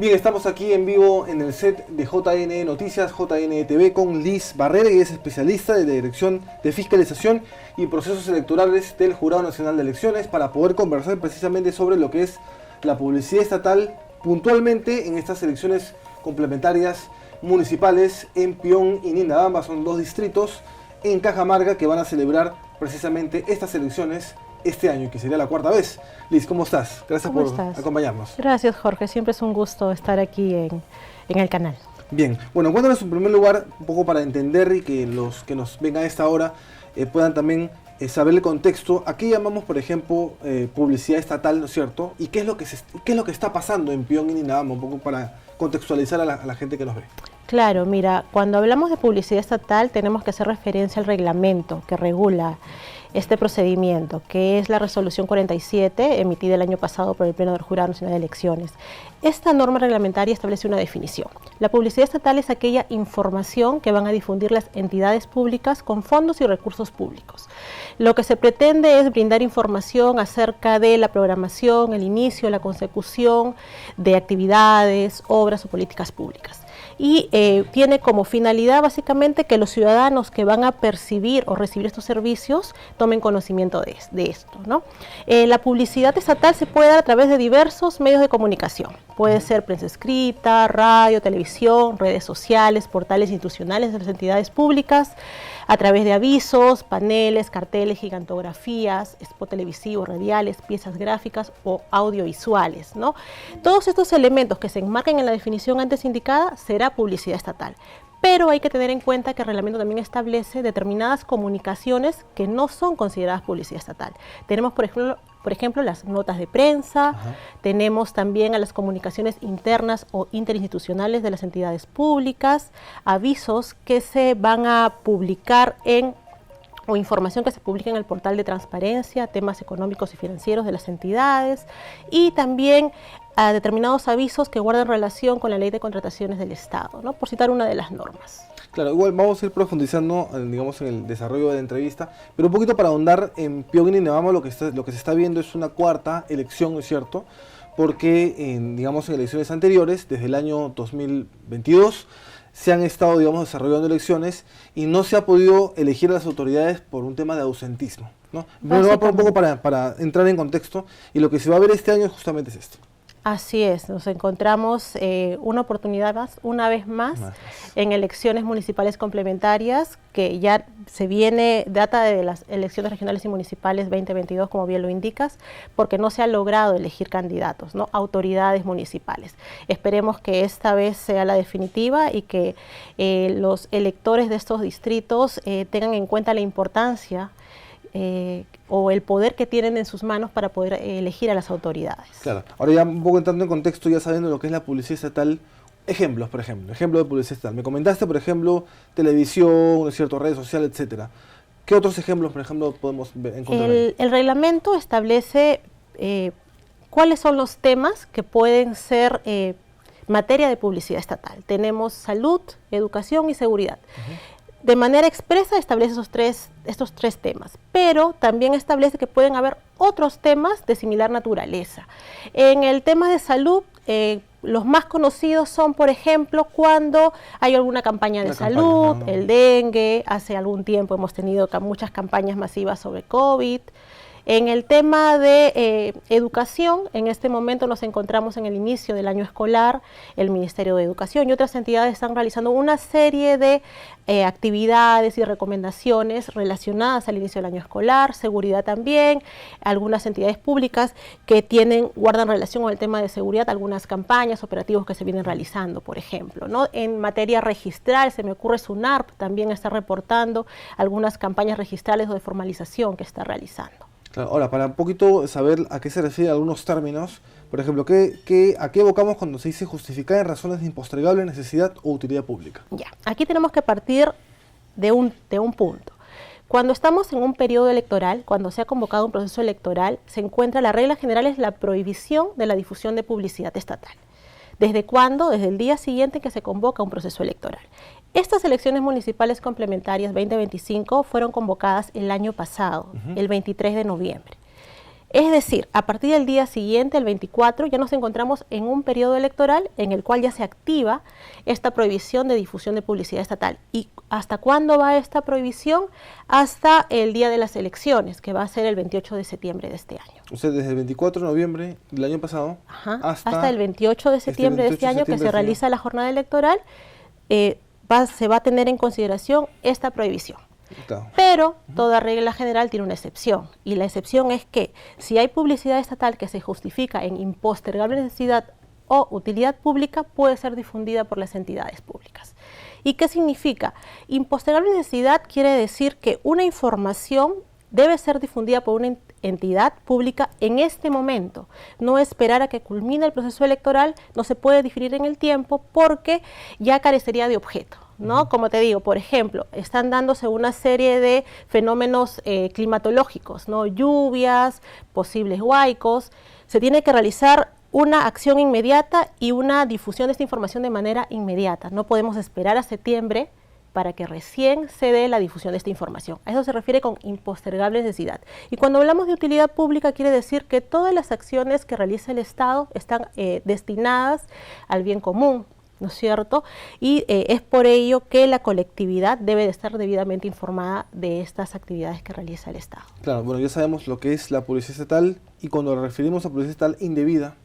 Bien, estamos aquí en vivo en el set de JN Noticias, JN TV, con Liz Barrera, que es especialista de la Dirección de Fiscalización y Procesos Electorales del Jurado Nacional de Elecciones, para poder conversar precisamente sobre lo que es la publicidad estatal puntualmente en estas elecciones complementarias municipales en Pion y Nindabamba. Son dos distritos en Cajamarca que van a celebrar precisamente estas elecciones este año, que sería la cuarta vez. Liz, ¿cómo estás? Gracias por acompañarnos. Gracias, Jorge. Siempre es un gusto estar aquí en el canal. Bien, bueno, cuéntanos en primer lugar, un poco para entender y que los que nos ven a esta hora puedan también saber el contexto. ¿A qué llamamos, por ejemplo, publicidad estatal, ¿no es cierto? ¿Y qué es lo que está pasando en Pion y Nindabamba? Un poco para contextualizar a la gente que nos ve. Claro, mira, cuando hablamos de publicidad estatal tenemos que hacer referencia al reglamento que regula este procedimiento, que es la resolución 47 emitida el año pasado por el Pleno del Jurado Nacional de Elecciones. Esta norma reglamentaria establece una definición. La publicidad estatal es aquella información que van a difundir las entidades públicas con fondos y recursos públicos. Lo que se pretende es brindar información acerca de la programación, el inicio, la consecución de actividades, obras o políticas públicas. Y tiene como finalidad básicamente que los ciudadanos que van a percibir o recibir estos servicios tomen conocimiento de esto, ¿no? La publicidad estatal se puede dar a través de diversos medios de comunicación. Puede ser prensa escrita, radio, televisión, redes sociales, portales institucionales de las entidades públicas, a través de avisos, paneles, carteles, gigantografías, spot televisivos, radiales, piezas gráficas o audiovisuales, ¿no? Todos estos elementos que se enmarcan en la definición antes indicada será publicidad estatal. Pero hay que tener en cuenta que el reglamento también establece determinadas comunicaciones que no son consideradas publicidad estatal. Tenemos, por ejemplo, las notas de prensa, tenemos también a las comunicaciones internas o interinstitucionales de las entidades públicas, avisos que se van a publicar o información que se publica en el portal de transparencia, temas económicos y financieros de las entidades, y también a determinados avisos que guardan relación con la Ley de Contrataciones del Estado, ¿no? Por citar una de las normas. Claro, igual vamos a ir profundizando, digamos, en el desarrollo de la entrevista, pero un poquito para ahondar en Pion y Nindabamba, lo que se está viendo es una cuarta elección, ¿no es cierto? Porque, digamos, en elecciones anteriores, desde el año 2022, se han estado, digamos, desarrollando elecciones y no se ha podido elegir a las autoridades por un tema de ausentismo, ¿no? Bueno, un poco para entrar en contexto, y lo que se va a ver este año justamente es esto. Así es, nos encontramos una oportunidad más, una vez más, en elecciones municipales complementarias, que ya data de las elecciones regionales y municipales 2022, como bien lo indicas, porque no se ha logrado elegir candidatos, ¿no? Autoridades municipales. Esperemos que esta vez sea la definitiva y que los electores de estos distritos tengan en cuenta la importancia o el poder que tienen en sus manos para poder elegir a las autoridades. Claro, ahora ya un poco entrando en contexto, ya sabiendo lo que es la publicidad estatal, ejemplo de publicidad estatal. Me comentaste, por ejemplo, televisión, ¿no es cierto?, redes sociales, etcétera. ¿Qué otros ejemplos, por ejemplo, podemos encontrar? El reglamento establece cuáles son los temas que pueden ser materia de publicidad estatal. Tenemos salud, educación y seguridad. De manera expresa establece estos tres temas, pero también establece que pueden haber otros temas de similar naturaleza. En el tema de salud, los más conocidos son, por ejemplo, cuando hay alguna campaña de salud, el dengue, hace algún tiempo hemos tenido muchas campañas masivas sobre COVID. En el tema de educación, en este momento nos encontramos en el inicio del año escolar, el Ministerio de Educación y otras entidades están realizando una serie de actividades y recomendaciones relacionadas al inicio del año escolar, seguridad también, algunas entidades públicas que guardan relación con el tema de seguridad, algunas campañas, operativos que se vienen realizando, por ejemplo, ¿no? En materia registral, se me ocurre SUNARP, también está reportando algunas campañas registrales o de formalización que está realizando. Claro, ahora, para un poquito saber a qué se refieren algunos términos, por ejemplo, ¿a qué evocamos cuando se dice justificar en razones de impostergable necesidad o utilidad pública? Ya, aquí tenemos que partir de un punto. Cuando estamos en un periodo electoral, cuando se ha convocado un proceso electoral, se encuentra, la regla general es la prohibición de la difusión de publicidad estatal. ¿Desde cuándo? Desde el día siguiente que se convoca un proceso electoral. Estas elecciones municipales complementarias 2025 fueron convocadas el año pasado, el 23 de noviembre. Es decir, a partir del día siguiente, el 24, ya nos encontramos en un periodo electoral en el cual ya se activa esta prohibición de difusión de publicidad estatal. ¿Y hasta cuándo va esta prohibición? Hasta el día de las elecciones, que va a ser el 28 de septiembre de este año. O sea, desde el 24 de noviembre del año pasado hasta el 28 de septiembre de este año que se realiza la jornada electoral, se va a tener en consideración esta prohibición. Claro. Pero toda regla general tiene una excepción, y la excepción es que si hay publicidad estatal que se justifica en impostergable necesidad o utilidad pública, puede ser difundida por las entidades públicas. ¿Y qué significa? Impostergable necesidad quiere decir que una información debe ser difundida por una entidad pública en este momento, no esperar a que culmine el proceso electoral, no se puede diferir en el tiempo porque ya carecería de objeto, ¿no? Como te digo, por ejemplo, están dándose una serie de fenómenos climatológicos, ¿no? Lluvias, posibles huaicos, se tiene que realizar una acción inmediata y una difusión de esta información de manera inmediata, no podemos esperar a septiembre para que recién se dé la difusión de esta información. A eso se refiere con impostergable necesidad. Y cuando hablamos de utilidad pública, quiere decir que todas las acciones que realiza el Estado están destinadas al bien común, ¿no es cierto? Y es por ello que la colectividad debe de estar debidamente informada de estas actividades que realiza el Estado. Claro, bueno, ya sabemos lo que es la publicidad estatal, y cuando nos referimos a publicidad estatal indebida,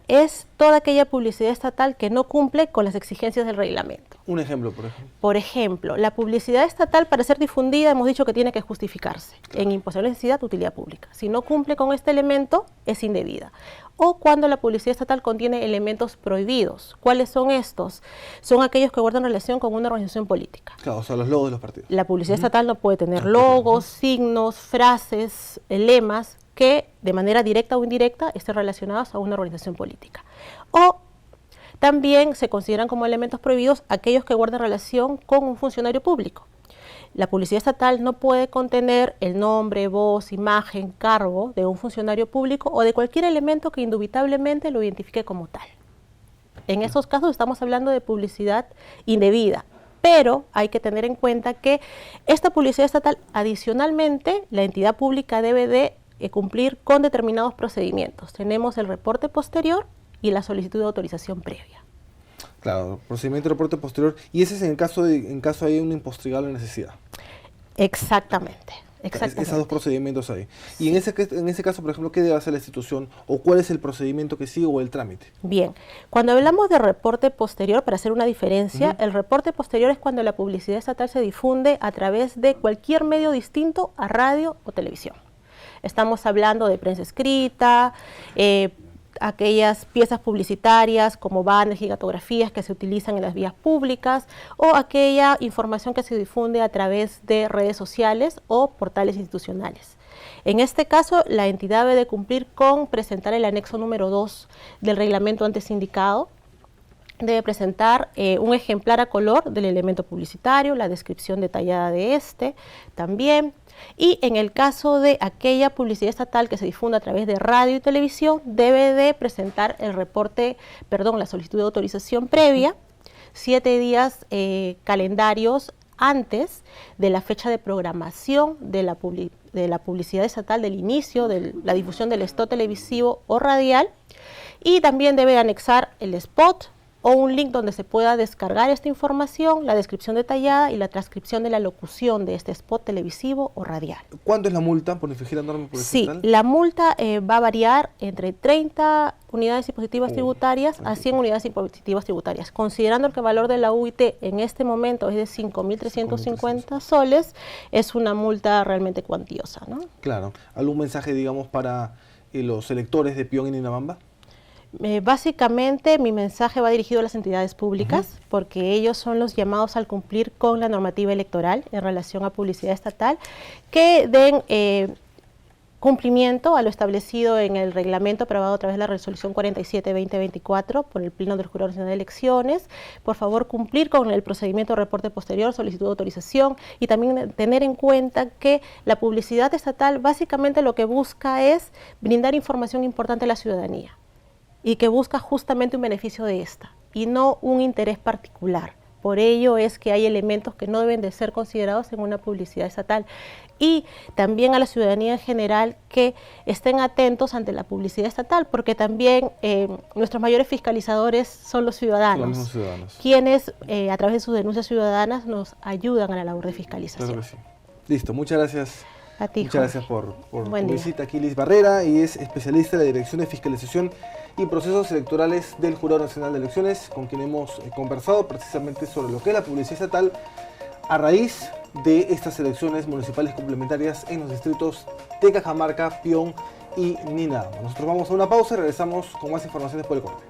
es toda aquella publicidad estatal que no cumple con las exigencias del reglamento. Un ejemplo, por ejemplo. Por ejemplo, la publicidad estatal, para ser difundida, hemos dicho que tiene que justificarse en imposible necesidad, utilidad pública. Si no cumple con este elemento, es indebida. O cuando la publicidad estatal contiene elementos prohibidos. ¿Cuáles son estos? Son aquellos que guardan relación con una organización política. Claro, o sea, los logos de los partidos. La publicidad estatal no puede tener logos, signos, frases, lemas que de manera directa o indirecta estén relacionados a una organización política. O también se consideran como elementos prohibidos aquellos que guardan relación con un funcionario público. La publicidad estatal no puede contener el nombre, voz, imagen, cargo de un funcionario público o de cualquier elemento que indubitablemente lo identifique como tal. En esos casos estamos hablando de publicidad indebida, pero hay que tener en cuenta que esta publicidad estatal, adicionalmente, la entidad pública debe de cumplir con determinados procedimientos. Tenemos el reporte posterior y la solicitud de autorización previa. Claro, procedimiento de reporte posterior, y ese es en caso hay una impostergable necesidad. Exactamente. Esos dos procedimientos ahí. Y en ese caso, por ejemplo, ¿qué debe hacer la institución o cuál es el procedimiento que sigue o el trámite? Bien, cuando hablamos de reporte posterior, para hacer una diferencia, el reporte posterior es cuando la publicidad estatal se difunde a través de cualquier medio distinto a radio o televisión. Estamos hablando de prensa escrita, aquellas piezas publicitarias como banners, gigantografías que se utilizan en las vías públicas, o aquella información que se difunde a través de redes sociales o portales institucionales. En este caso, la entidad debe de cumplir con presentar el anexo número 2 del reglamento antes indicado. Debe presentar un ejemplar a color del elemento publicitario, la descripción detallada de este también. Y en el caso de aquella publicidad estatal que se difunda a través de radio y televisión, debe de presentar la solicitud de autorización previa, 7 días calendarios antes de la fecha de programación de la publicidad estatal, del inicio de la difusión del spot televisivo o radial, y también debe anexar el spot o un link donde se pueda descargar esta información, la descripción detallada y la transcripción de la locución de este spot televisivo o radial. ¿Cuánto es la multa por infringir la norma publicitaria? Sí, la multa va a variar entre 30 unidades impositivas tributarias a 100 unidades impositivas tributarias. Considerando que el valor de la UIT en este momento es de 5.350 soles, es una multa realmente cuantiosa, ¿no? Claro. ¿Algún mensaje, digamos, para los electores de Pion y Ninabamba? Básicamente mi mensaje va dirigido a las entidades públicas, porque ellos son los llamados al cumplir con la normativa electoral en relación a publicidad estatal, que den cumplimiento a lo establecido en el reglamento aprobado a través de la resolución 47-2024 por el Pleno del Jurado Nacional de Elecciones. Por favor, cumplir con el procedimiento de reporte posterior, solicitud de autorización, y también tener en cuenta que la publicidad estatal básicamente lo que busca es brindar información importante a la ciudadanía, y que busca justamente un beneficio de esta y no un interés particular. Por ello es que hay elementos que no deben de ser considerados en una publicidad estatal. Y también a la ciudadanía en general que estén atentos ante la publicidad estatal, porque también nuestros mayores fiscalizadores son los ciudadanos, quienes a través de sus denuncias ciudadanas nos ayudan a la labor de fiscalización. Claro que sí. Listo, muchas gracias. A ti, muchas gracias por tu día. visita aquí, Liz Barrera, y es especialista de la Dirección de Fiscalización y Procesos Electorales del Jurado Nacional de Elecciones, con quien hemos conversado precisamente sobre lo que es la publicidad estatal a raíz de estas elecciones municipales complementarias en los distritos de Cajamarca, Pion y Ninao. Nosotros vamos a una pausa y regresamos con más informaciones por el corte.